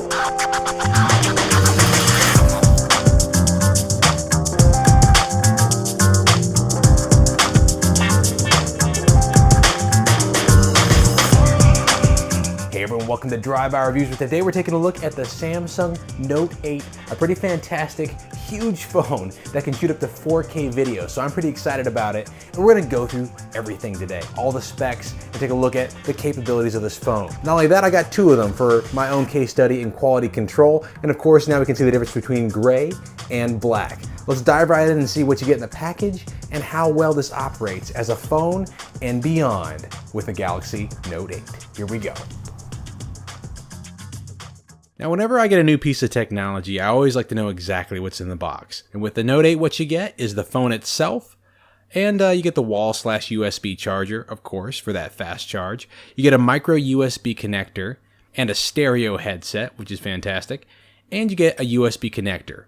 Hey everyone, welcome to Drive-By Reviews, where today we're taking a look at the Samsung Note 8, a pretty fantastic, huge phone that can shoot up to 4K video. So I'm pretty excited about it, and we're gonna go through everything today, all the specs, and take a look at the capabilities of this phone. Not only that, I got two of them for my own case study in quality control, and of course now we can see the difference between gray and black. Let's dive right in and see what you get in the package and how well this operates as a phone and beyond with the Galaxy Note 8. Here we go. Now, whenever I get a new piece of technology, I always like to know exactly what's in the box. And with the Note 8, what you get is the phone itself, and you get the wall/USB charger, of course, for that fast charge. You get a micro USB connector and a stereo headset, which is fantastic, and you get a USB connector.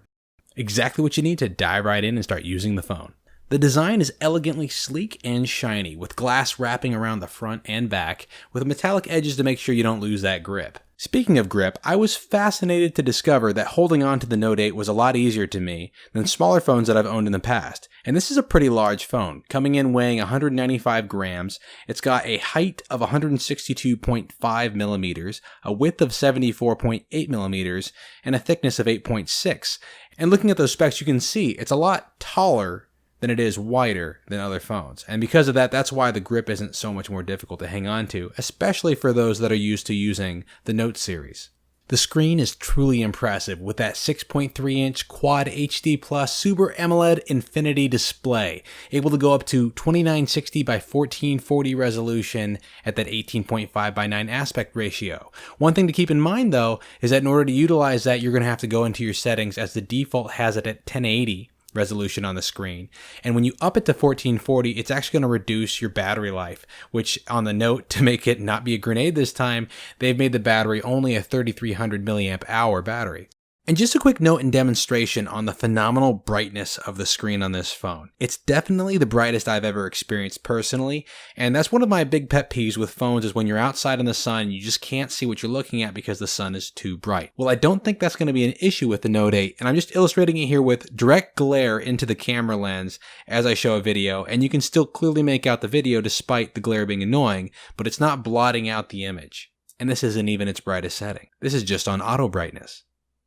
Exactly what you need to dive right in and start using the phone. The design is elegantly sleek and shiny, with glass wrapping around the front and back, with metallic edges to make sure you don't lose that grip. Speaking of grip, I was fascinated to discover that holding on to the Note 8 was a lot easier to me than smaller phones that I've owned in the past. And this is a pretty large phone, coming in weighing 195 grams. It's got a height of 162.5 millimeters, a width of 74.8 millimeters, and a thickness of 8.6. And looking at those specs, you can see it's a lot taller than it is wider than other phones. And because of that, that's why the grip isn't so much more difficult to hang on to, especially for those that are used to using the Note series. The screen is truly impressive with that 6.3-inch Quad HD Plus Super AMOLED Infinity display, able to go up to 2960 by 1440 resolution at that 18.5 by 9 aspect ratio. One thing to keep in mind though is that in order to utilize that, you're going to have to go into your settings, as the default has it at 1080 resolution on the screen. And when you up it to 1440, it's actually going to reduce your battery life, which on the Note, to make it not be a grenade this time, they've made the battery only a 3300 milliamp hour battery. And just a quick note and demonstration on the phenomenal brightness of the screen on this phone. It's definitely the brightest I've ever experienced personally, and that's one of my big pet peeves with phones, is when you're outside in the sun, you just can't see what you're looking at because the sun is too bright. Well, I don't think that's going to be an issue with the Note 8, and I'm just illustrating it here with direct glare into the camera lens as I show a video, and you can still clearly make out the video despite the glare being annoying, but it's not blotting out the image. And this isn't even its brightest setting. This is just on auto brightness.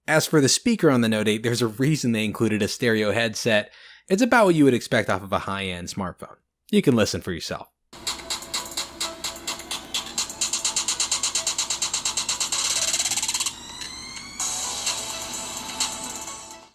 As for the speaker on the Note 8, there's a reason they included a stereo headset. It's about what you would expect off of a high-end smartphone. You can listen for yourself.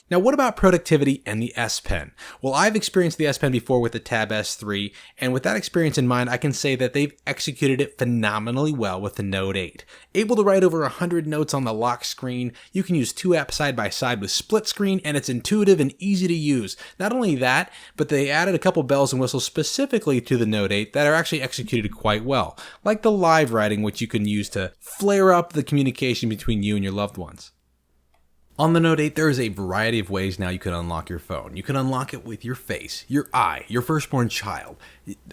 Now, what about productivity and the S Pen? Well, I've experienced the S Pen before with the Tab S3, and with that experience in mind, I can say that they've executed it phenomenally well with the Note 8. Able to write over 100 notes on the lock screen, you can use two apps side by side with split screen, and it's intuitive and easy to use. Not only that, but they added a couple bells and whistles specifically to the Note 8 that are actually executed quite well, like the live writing, which you can use to flare up the communication between you and your loved ones. On the Note 8, there is a variety of ways now you can unlock your phone. You can unlock it with your face, your eye, your firstborn child.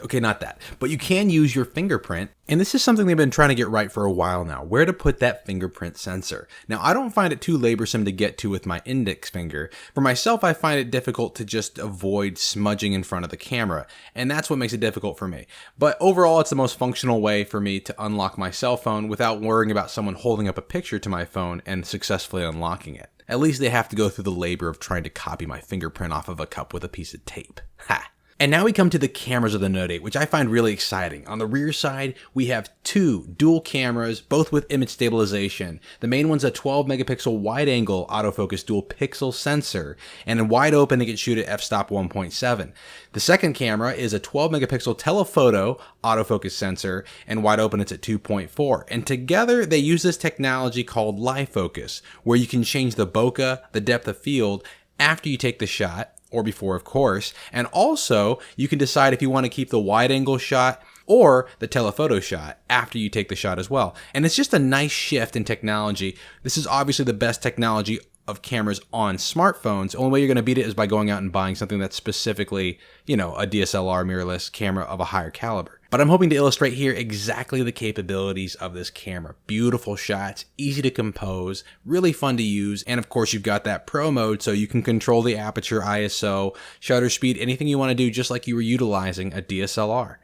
Okay, not that. But you can use your fingerprint, and this is something they've been trying to get right for a while now, where to put that fingerprint sensor. Now, I don't find it too laborsome to get to with my index finger. For myself, I find it difficult to just avoid smudging in front of the camera, and that's what makes it difficult for me. But overall, it's the most functional way for me to unlock my cell phone without worrying about someone holding up a picture to my phone and successfully unlocking it. At least they have to go through the labor of trying to copy my fingerprint off of a cup with a piece of tape. Ha! And now we come to the cameras of the Note 8, which I find really exciting. On the rear side, we have two dual cameras, both with image stabilization. The main one's a 12 megapixel wide angle autofocus dual pixel sensor, and in wide open it can shoot at f-stop 1.7. The second camera is a 12 megapixel telephoto autofocus sensor, and wide open it's at 2.4. And together they use this technology called live focus, where you can change the bokeh, the depth of field, after you take the shot, or before, of course, and also you can decide if you want to keep the wide angle shot or the telephoto shot after you take the shot as well. And it's just a nice shift in technology. This is obviously the best technology of cameras on smartphones. The only way you're going to beat it is by going out and buying something that's specifically, a DSLR mirrorless camera of a higher caliber. But I'm hoping to illustrate here exactly the capabilities of this camera. Beautiful shots, easy to compose, really fun to use, and of course you've got that pro mode so you can control the aperture, ISO, shutter speed, anything you want to do just like you were utilizing a DSLR.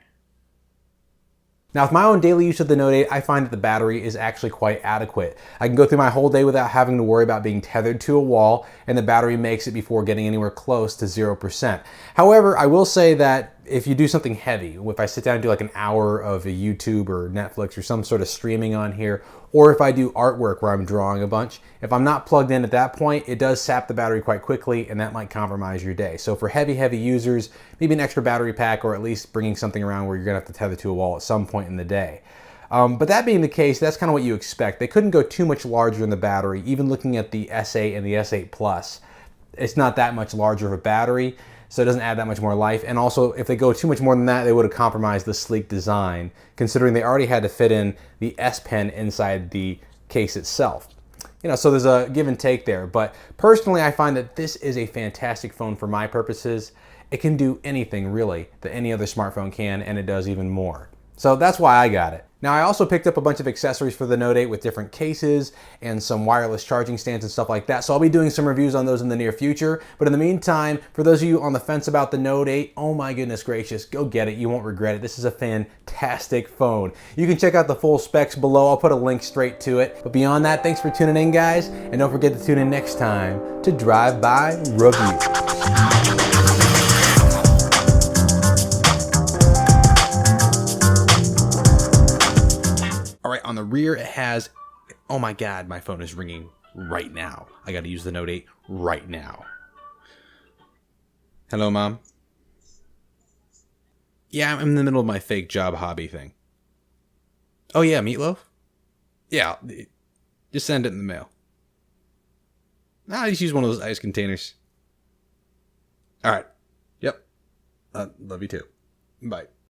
Now, with my own daily use of the Note 8, I find that the battery is actually quite adequate. I can go through my whole day without having to worry about being tethered to a wall, and the battery makes it before getting anywhere close to 0%. However, I will say that if you do something heavy, if I sit down and do like an hour of a YouTube or Netflix or some sort of streaming on here, or if I do artwork where I'm drawing a bunch, if I'm not plugged in at that point, it does sap the battery quite quickly, and that might compromise your day. So for heavy users, maybe an extra battery pack, or at least bringing something around where you're gonna have to tether to a wall at some point in the day. But that being the case, that's kind of what you expect. They couldn't go too much larger in the battery. Even looking at the S8 and the S8 Plus, it's not that much larger of a battery, so it doesn't add that much more life. And also, if they go too much more than that, they would have compromised the sleek design, considering they already had to fit in the S Pen inside the case itself. You know, so there's a give and take there. But personally, I find that this is a fantastic phone for my purposes. It can do anything, really, that any other smartphone can, and it does even more. So that's why I got it. Now, I also picked up a bunch of accessories for the Note 8 with different cases and some wireless charging stands and stuff like that. So I'll be doing some reviews on those in the near future. But in the meantime, for those of you on the fence about the Note 8, oh my goodness gracious, go get it. You won't regret it. This is a fantastic phone. You can check out the full specs below. I'll put a link straight to it. But beyond that, thanks for tuning in, guys. And don't forget to tune in next time to Drive By Review. All right, on the rear it has, oh my God, my phone is ringing right now. I got to use the Note 8 right now. Hello, Mom. Yeah, I'm in the middle of my fake job hobby thing. Oh yeah, meatloaf? Yeah, just send it in the mail. Nah, just use one of those ice containers. All right. Yep. Love you too. Bye.